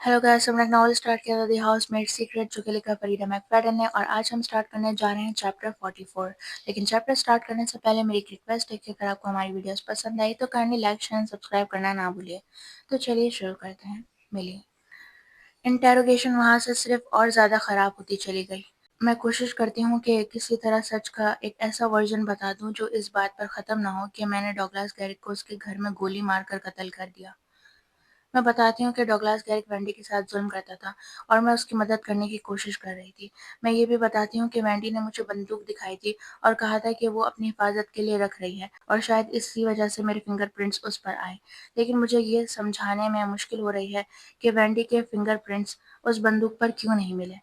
Hello guys, हमने एक novel start किया था द हाउसमेड सीक्रेट जो कि लिखा फरीदा मैकफadden ने और आज हम स्टार्ट करने जा रहे हैं चैप्टर 44। लेकिन चैप्टर स्टार्ट करने से पहले मेरी एक रिक्वेस्ट है कि अगर आपको हमारी वीडियोस पसंद आई तो kindly like share and subscribe करना ना भूलिए। तो चलिए शुरू करते हैं। मिली इंटेरोगेशन वहां से सिर्फ और ज़्यादा ख़राब होती चली गई। मैं कोशिश करती हूँ कि किसी तरह सच का एक ऐसा वर्जन बता दूँ जो इस बात पर ख़त्म ना हो कि मैंने डॉगलास गैरिक को उसके घर में गोली मारकर कत्ल कर दिया। मैं बताती हूँ कि डगलास गैरिक वेंडी के साथ जुल्म करता था और मैं उसकी मदद करने की कोशिश कर रही थी। मैं ये भी बताती हूँ कि वेंडी ने मुझे बंदूक दिखाई थी और कहा था कि वो अपनी हिफाजत के लिए रख रही है और शायद इसी वजह से मेरे फिंगरप्रिंट्स उस पर आए। लेकिन मुझे ये समझाने में मुश्किल हो रही है कि वेंडी के फिंगरप्रिंट्स उस बंदूक पर क्यों नहीं मिले।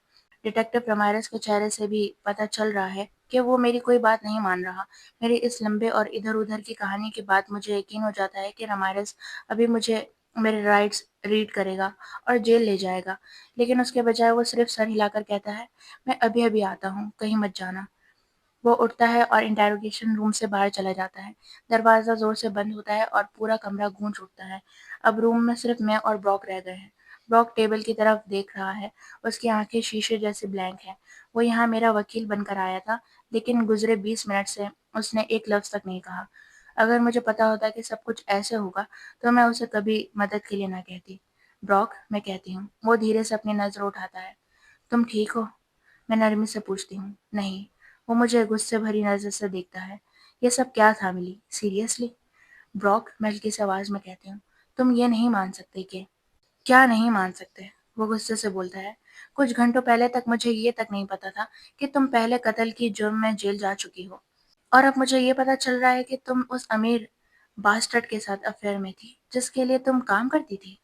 डिटेक्टिव रमायरस के चेहरे से भी पता चल रहा है कि वो मेरी कोई बात नहीं मान रहा। मेरी इस लंबे और इधर-उधर की कहानी के बाद मुझे यकीन हो जाता है कि रमायरस अभी मुझे मेरे राइट्स रीड करेगा और जेल ले जाएगा, लेकिन उसके बजाय वो सिर्फ सर हिलाकर कहता है, मैं अभी-अभी आता हूँ, कहीं मत जाना। वो उठता है और इंटेरोगेशन रूम से बाहर चला जाता है। दरवाज़ा ज़ोर से बंद होता है और पूरा कमरा गूंज उठता है। अब रूम में सिर्फ मैं और ब्रॉक रह गए हैं। ब्रॉक टेबल की तरफ देख रहा है। उसकी आंखें शीशे जैसी ब्लैंक हैं। वो यहाँ मेरा वकील बनकर आया था, लेकिन गुजरे 20 मिनट से उसने एक लफ्ज़ तक नहीं कहा। अगर मुझे पता होता कि सब कुछ ऐसे होगा, तो मैं उसे कभी मदद के लिए ना कहती। ब्रॉक, मैं कहती हूँ। वो धीरे से अपनी नज़र उठाता है। तुम ठीक हो? मैं नरमी से पूछती हूँ। नहीं। वो मुझे गुस्से भरी नज़र से देखता है। ये सब क्या था मिली? सीरियसली? ब्रॉक, मैं हल्की सी आवाज़ में कहती हूँ। तुम ये नहीं मान सकते कि क्या नहीं मान सकते? वो गुस्से से बोलता है। कुछ घंटों पहले तक मुझे ये तक नहीं पता था कि तुम पहले कत्ल की जुर्म में जेल जा चुकी हो। और अब मुझे ये पता चल रहा है कि तुम उस अमीर बास्टर्ड के साथ अफेयर में थी, जिसके लिए तुम काम करती थी।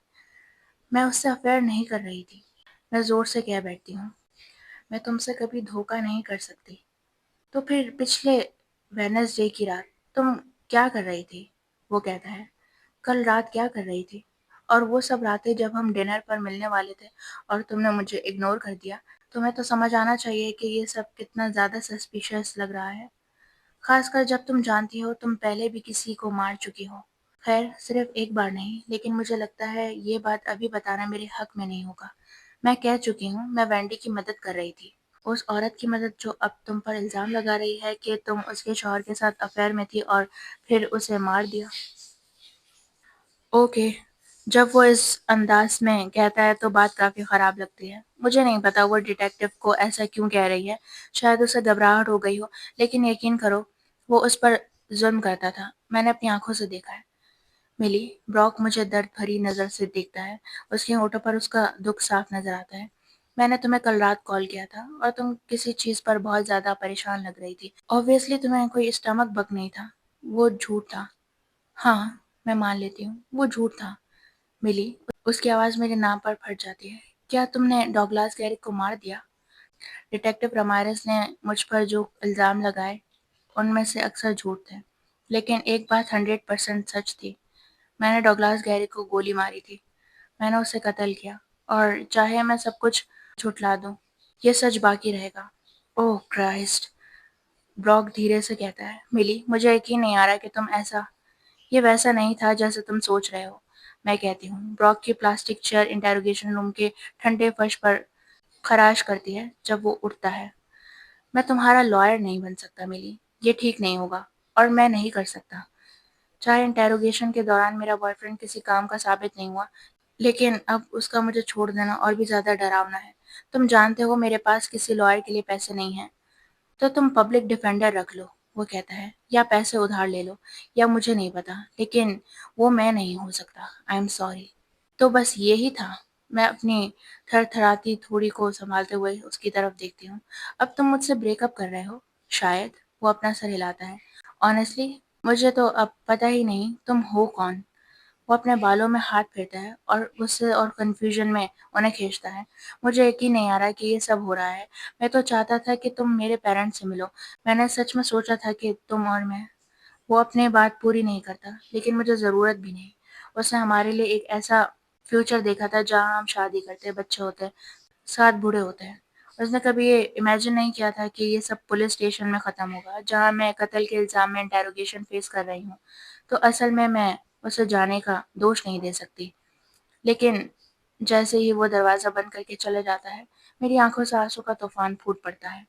मैं उससे अफेयर नहीं कर रही थी। मैं ज़ोर से कह बैठती हूँ। मैं तुमसे कभी धोखा नहीं कर सकती। तो फिर पिछले वेडनेसडे की रात तुम क्या कर रही थी? वो कहता है, कल रात क्या कर रही थी? और वो सब रातें जब हम डिनर पर मिलने वाले थे और तुमने मुझे इग्नोर कर दिया। तुम्हें तो समझ आना चाहिए कि ये सब कितना ज़्यादा सस्पिशियस लग रहा है, खासकर जब तुम जानती हो तुम पहले भी किसी को मार चुकी हो। खैर, सिर्फ एक बार नहीं, लेकिन मुझे लगता है ये बात अभी बताना मेरे हक में नहीं होगा। मैं कह चुकी हूँ, मैं वेंडी की मदद कर रही थी। उस औरत की मदद जो अब तुम पर इल्ज़ाम लगा रही है कि तुम उसके शौहर के साथ अफेयर में थी और फिर उसे मार दिया। ओके। जब वो इस अंदाज में कहता है तो बात काफ़ी ख़राब लगती है। मुझे नहीं पता वो डिटेक्टिव को ऐसा क्यों कह रही है। शायद उसे घबराहट हो गई हो, लेकिन यकीन करो, वो उस पर ज़ुल्म करता था। मैंने अपनी आँखों से देखा है। मिली, ब्रॉक मुझे दर्द भरी नज़र से देखता है। उसके होठों पर उसका दुख साफ नज़र आता है। मैंने तुम्हें कल रात कॉल किया था और तुम किसी चीज़ पर बहुत ज़्यादा परेशान लग रही थी। ऑब्वियसली तुम्हें कोई स्टमक बग नहीं था। वो झूठ था। हाँ, मैं मान लेती हूँ, वो झूठ था। मिली, उसकी आवाज़ मेरे नाम पर फट जाती है। क्या तुमने डॉगलास गैरिक को मार दिया? डिटेक्टिव रमायरस ने मुझ पर जो इल्ज़ाम लगाए, उनमें से अक्सर झूठ थे। लेकिन एक बात 100% सच थी। मैंने डॉगलास गैरिक को गोली मारी थी। मैंने उसे कत्ल किया और चाहे मैं सब कुछ झुठला दूँ, ये सच बाकी रहेगा। ओह क्राइस्ट! ब्रॉक धीरे से कहता है। मिली, मुझे यकीन नहीं आ रहा कि तुम ऐसा ये वैसा नहीं था जैसे तुम सोच रहे हो। मैं कहती हूँ। ब्रॉक की प्लास्टिक चेयर इंटेरोगेशन रूम के ठंडे फर्श पर खराश करती है जब वो उठता है। मैं तुम्हारा लॉयर नहीं बन सकता मिली। ये ठीक नहीं होगा और मैं नहीं कर सकता। चाहे इंटेरोगेशन के दौरान मेरा बॉयफ्रेंड किसी काम का साबित नहीं हुआ, लेकिन अब उसका मुझे छोड़ देना और भी ज़्यादा डरावना है। तुम जानते हो मेरे पास किसी लॉयर के लिए पैसे नहीं हैं। तो तुम पब्लिक डिफेंडर रख लो, वो कहता है, या पैसे उधार ले लो, या मुझे नहीं पता, लेकिन वो मैं नहीं हो सकता। I am sorry. तो बस यही था। मैं अपनी थरथराती थोड़ी को संभालते हुए उसकी तरफ देखती हूँ। अब तुम मुझसे ब्रेकअप कर रहे हो? शायद। वो अपना सर हिलाता है। ऑनेस्टली, मुझे तो अब पता ही नहीं तुम हो कौन। वो अपने बालों में हाथ फेरता है और गुस्से और कन्फ्यूजन में उन्हें खींचता है। मुझे यकीन नहीं आ रहा कि ये सब हो रहा है। मैं तो चाहता था कि तुम मेरे पेरेंट्स से मिलो। मैंने सच में सोचा था कि तुम और मैं। वो अपनी बात पूरी नहीं करता, लेकिन मुझे ज़रूरत भी नहीं। उसने हमारे लिए एक ऐसा फ्यूचर देखा था जहाँ हम शादी करते, बच्चे होते, साथ बूढ़े होते हैं। उसने कभी ये इमेजिन नहीं किया था कि ये सब पुलिस स्टेशन में ख़त्म होगा, जहाँ मैं कत्ल के इल्ज़ाम में इंटेरोगेशन फेस कर रही हूँ। तो असल में मैं उसे जाने का दोष नहीं दे सकती। लेकिन جیسے ہی وہ دروازہ بند کر کے چلے جاتا ہے میری آنکھوں سے آنسو کا طوفان پھوٹ پڑتا ہے۔